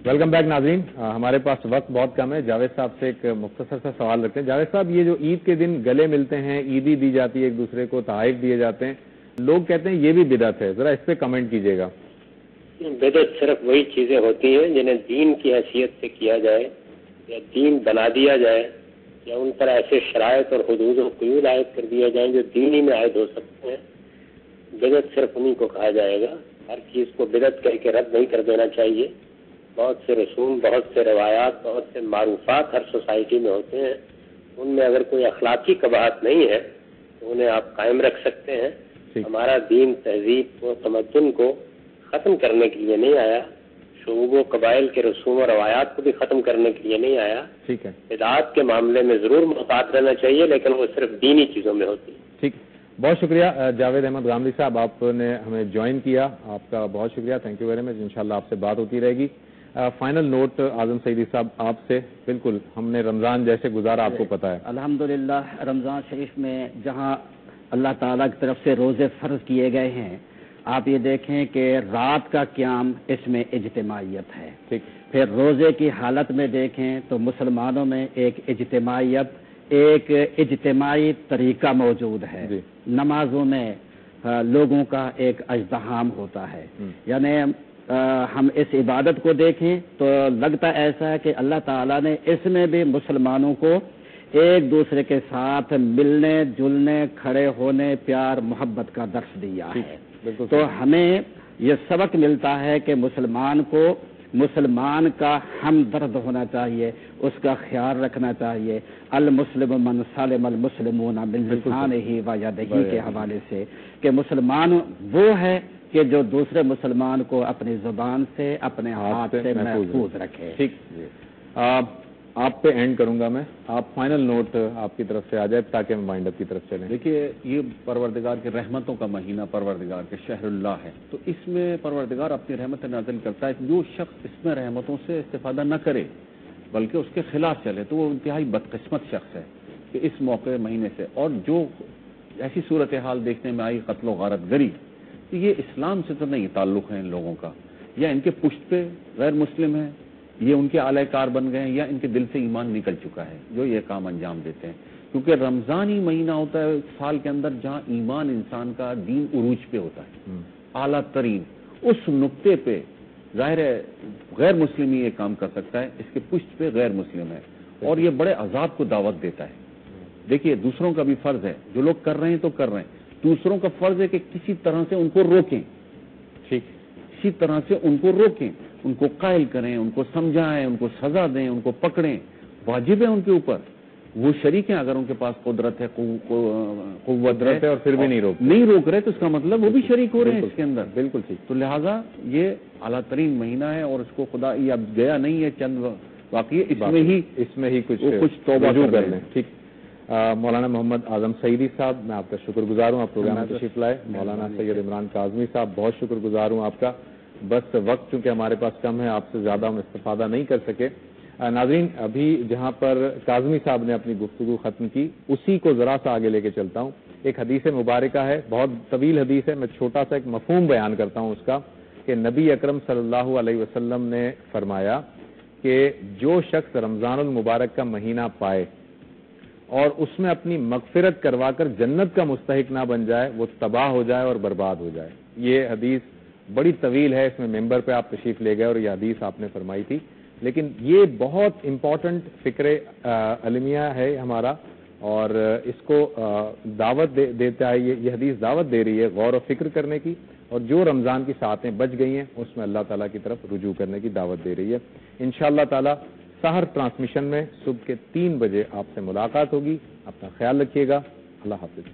Welcome back ناظرین. ہمارے پاس وقت بہت کم ہے. جاوید صاحب سے ایک مختصر سا سوال رکھتے ہیں. جاوید صاحب، یہ جو عید کے دن گلے ملتے ہیں، عیدی دی جاتی ہے ایک دوسرے کو، تحائف دیے جاتے ہیں، لوگ کہتے ہیں یہ بھی بدعت ہے، ذرا اس پہ کمنٹ کیجیے گا. بدعت صرف وہی چیزیں ہوتی ہیں جنہیں دین کی حیثیت سے کیا جائے یا دین بنا دیا جائے یا ان پر ایسے شرائط اور حدود و قیود عائد کر دیا جائیں جو دینی میں عائد ہو سکتے ہیں. بدعت صرف انہیں کو کہا جائے گا. ہر چیز کو بدعت کہہ کے رد نہیں کر دینا چاہیے. بہت سے رسوم، بہت سے روایات، بہت سے معروفات ہر سوسائٹی میں ہوتے ہیں. ان میں اگر کوئی اخلاقی قباحت نہیں ہے تو انہیں آپ قائم رکھ سکتے ہیں. ہمارا دین تہذیب کو، تمدن کو ختم کرنے کے لیے نہیں آیا، شعوب و قبائل کے رسوم و روایات کو بھی ختم کرنے کے لیے نہیں آیا. ٹھیک ہے. بدعات کے معاملے میں ضرور محتاط رہنا چاہیے، لیکن وہ صرف دینی چیزوں میں ہوتی ہے. ٹھیک ہے، بہت شکریہ جاوید احمد غامدی صاحب، آپ نے ہمیں جوائن کیا. آپ کا بہت شکریہ، تھینک یو ویری مچ. انشاءاللہ آپ سے بات ہوتی رہے گی. فائنل نوٹ اعظم سعیدی صاحب آپ سے. بالکل ہم نے رمضان جیسے گزارا، آپ کو پتا ہے. الحمدللہ رمضان شریف میں جہاں اللہ تعالیٰ کی طرف سے روزے فرض کیے گئے ہیں، آپ یہ دیکھیں کہ رات کا قیام اس میں اجتماعیت ہے. پھر روزے کی حالت میں دیکھیں تو مسلمانوں میں ایک اجتماعیت، ایک اجتماعی طریقہ موجود ہے. نمازوں میں لوگوں کا ایک ازدحام ہوتا ہے. یعنی ہم اس عبادت کو دیکھیں تو لگتا ایسا ہے کہ اللہ تعالیٰ نے اس میں بھی مسلمانوں کو ایک دوسرے کے ساتھ ملنے جلنے، کھڑے ہونے، پیار محبت کا درس دیا ہے. تو ہمیں یہ سبق ملتا ہے کہ مسلمان کا ہمدرد ہونا چاہیے، اس کا خیال رکھنا چاہیے. المسلم من سلم المسلمون من لسانہ و یدہ کے حوالے سے کہ مسلمان وہ ہے کہ جو دوسرے مسلمان کو اپنی زبان سے، اپنے ہاتھ سے محفوظ رکھے. ٹھیک، آپ پہ اینڈ کروں گا میں. آپ فائنل نوٹ آپ کی طرف سے آ جائے تاکہ ہم وائنڈ اپ کی طرف چلیں. دیکھیے، یہ پروردگار کے رحمتوں کا مہینہ، پروردگار کے شہر اللہ ہے، تو اس میں پروردگار اپنی رحمت نازل کرتا ہے. جو شخص اس میں رحمتوں سے استفادہ نہ کرے بلکہ اس کے خلاف چلے تو وہ انتہائی بدقسمت شخص ہے کہ اس موقع مہینے سے. اور جو ایسی صورتحال دیکھنے میں آئی، قتل و غارت گری، تو یہ اسلام سے تو نہیں تعلق ہے ان لوگوں کا، یا ان کے پشت پہ غیر مسلم ہیں، یہ ان کے اعلی کار بن گئے ہیں، یا ان کے دل سے ایمان نکل چکا ہے جو یہ کام انجام دیتے ہیں. کیونکہ رمضان ہی مہینہ ہوتا ہے سال کے اندر جہاں ایمان انسان کا دین عروج پہ ہوتا ہے، اعلیٰ ترین. اس نقطے پہ ظاہر ہے غیر مسلم ہی یہ کام کر سکتا ہے. اس کے پشت پہ غیر مسلم ہے اور یہ بڑے عذاب کو دعوت دیتا ہے. دیکھیے، دوسروں کا بھی فرض ہے، جو لوگ کر رہے ہیں تو کر رہے ہیں، دوسروں کا فرض ہے کہ کسی طرح سے ان کو روکیں. ٹھیک، کسی طرح سے ان کو روکیں، ان کو قائل کریں، ان کو سمجھائیں، ان کو سزا دیں، ان کو پکڑیں. واجب ہے ان کے اوپر. وہ شریک ہیں اگر ان کے پاس قدرت ہے، قوت ہے اور پھر بھی نہیں روک رہے تو اس کا مطلب وہ بھی شریک ہو رہے ہیں اس کے اندر. بالکل ٹھیک. تو لہٰذا یہ اعلیٰ ترین مہینہ ہے اور اس کو خدا یہ اب گیا نہیں ہے، چند واقعی اس میں ہی کچھ توبہ کر لیں. ٹھیک. مولانا محمد اعظم سعیدی صاحب، میں آپ کا شکر گزار ہوں، آپ پروگرام میں تشریف لائے. مولانا سید عمران کاظمی صاحب، بہت شکر گزار ہوں آپ کا. بس وقت چونکہ ہمارے پاس کم ہے، آپ سے زیادہ ہم استفادہ نہیں کر سکے. ناظرین، ابھی جہاں پر کاظمی صاحب نے اپنی گفتگو ختم کی، اسی کو ذرا سا آگے لے کے چلتا ہوں. ایک حدیث مبارکہ ہے، بہت طویل حدیث ہے، میں چھوٹا سا ایک مفہوم بیان کرتا ہوں اس کا، کہ نبی اکرم صلی اللہ علیہ وسلم نے فرمایا کہ جو شخص رمضان المبارک کا مہینہ پائے اور اس میں اپنی مغفرت کروا کر جنت کا مستحق نہ بن جائے، وہ تباہ ہو جائے اور برباد ہو جائے. یہ حدیث بڑی طویل ہے، اس میں ممبر پہ آپ تشریف لے گئے اور یہ حدیث آپ نے فرمائی تھی، لیکن یہ بہت امپورٹنٹ فکر علمیہ ہے ہمارا، اور اس کو دعوت دیتا ہے. یہ حدیث دعوت دے رہی ہے غور و فکر کرنے کی، اور جو رمضان کی ساعتیں بچ گئی ہیں اس میں اللہ تعالیٰ کی طرف رجوع کرنے کی دعوت دے رہی ہے. انشاءاللہ تعالیٰ سحر ٹرانسمیشن میں صبح کے 3 بجے آپ سے ملاقات ہوگی. اپنا خیال رکھیے گا. اللہ حافظ.